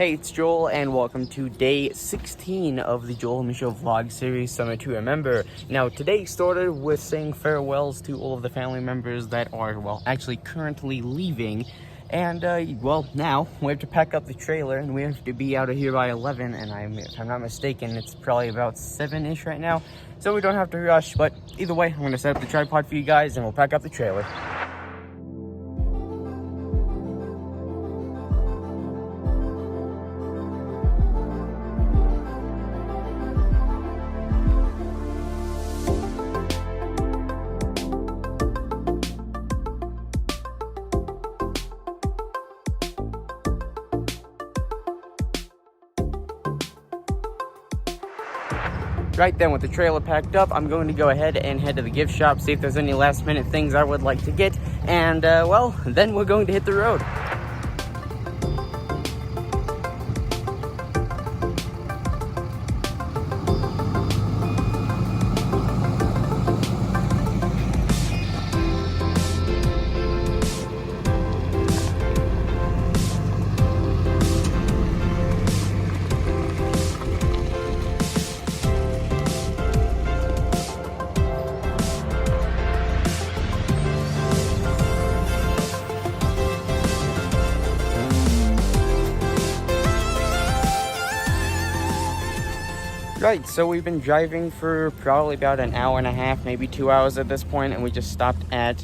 Hey, it's Joel, and welcome to day 16 of the Joel and Show vlog series, Summer to Remember. Now, today started with saying farewells to all of the family members that are, well, actually currently leaving. And, now we have to pack up the trailer, and we have to be out of here by 11, and if I'm not mistaken, it's probably about 7-ish right now. So we don't have to rush, but either way, I'm going to set up the tripod for you guys, and we'll pack up the trailer. Right then, with the trailer packed up, I'm going to go ahead and head to the gift shop, see if there's any last minute things I would like to get, and then we're going to hit the road. Right, so we've been driving for probably about an hour and a half, maybe 2 hours at this point, and we just stopped at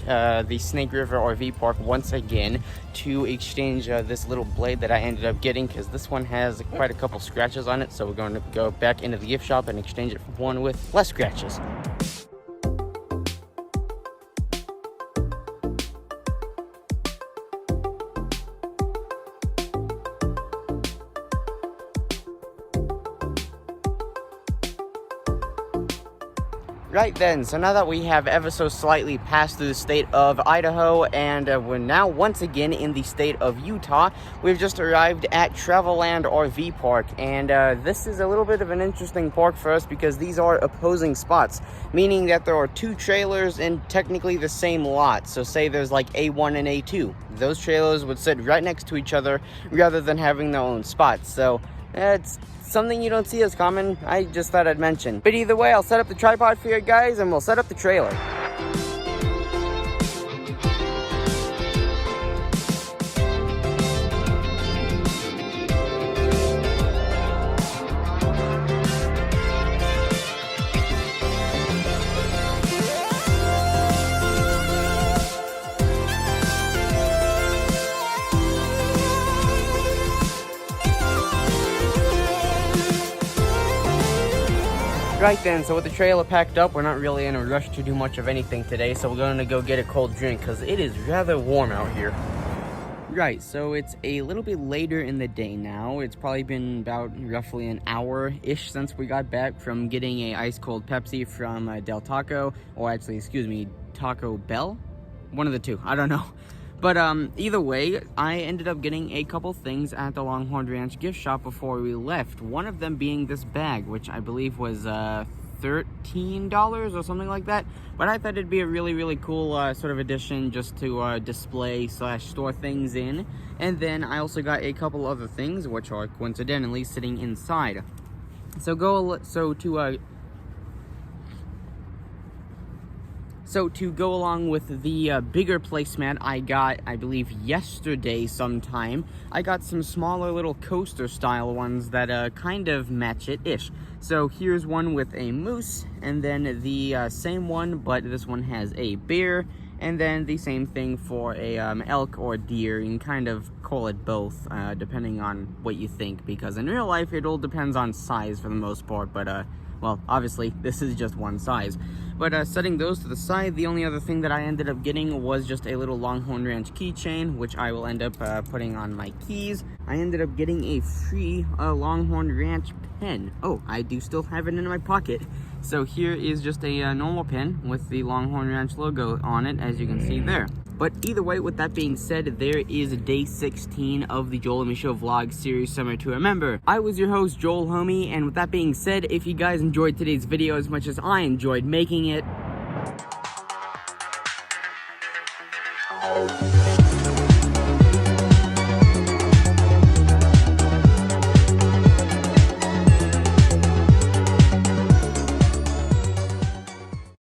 the Snake River RV Park once again to exchange this little blade that I ended up getting, because this one has quite a couple scratches on it, so we're going to go back into the gift shop and exchange it for one with less scratches. Right then, so now that we have ever so slightly passed through the state of Idaho, and we're now once again in the state of Utah, we've just arrived at Travelland RV Park, and this is a little bit of an interesting park for us because these are opposing spots, meaning that there are two trailers in technically the same lot. So say there's like A1 and A2. Those trailers would sit right next to each other rather than having their own spots. So it's something you don't see as common. I just thought I'd mention. But either way, I'll set up the tripod for you guys and we'll set up the trailer. Right then, so with the trailer packed up, we're not really in a rush to do much of anything today, so we're going to go get a cold drink because it is rather warm out here. Right, so it's a little bit later in the day now. It's probably been about roughly an hour-ish since we got back from getting a ice-cold Pepsi from Del Taco, or actually, excuse me, Taco Bell? One of the two, I don't know. But either way, I ended up getting a couple things at the Longhorn Ranch gift shop before we left. One of them being this bag, which I believe was $13 or something like that. But I thought it'd be a really, really cool sort of addition just to display / store things in. And then I also got a couple other things, which are coincidentally sitting inside. So to go along with the bigger placemat I got, I believe, yesterday sometime, I got some smaller little coaster style ones that kind of match it-ish. So here's one with a moose, and then the same one, but this one has a bear, and then the same thing for a elk or deer. You can kind of call it both, depending on what you think, because in real life it all depends on size for the most part, but well, obviously, this is just one size. But setting those to the side, the only other thing that I ended up getting was just a little Longhorn Ranch keychain, which I will end up putting on my keys. I ended up getting a free Longhorn Ranch pen. Oh, I do still have it in my pocket. So here is just a normal pen with the Longhorn Ranch logo on it, as you can see there. But either way, with that being said, there is day 16 of the Joel and Show vlog series, Summer to Remember. I was your host, Joel Homie, and with that being said, if you guys enjoyed today's video as much as I enjoyed making it,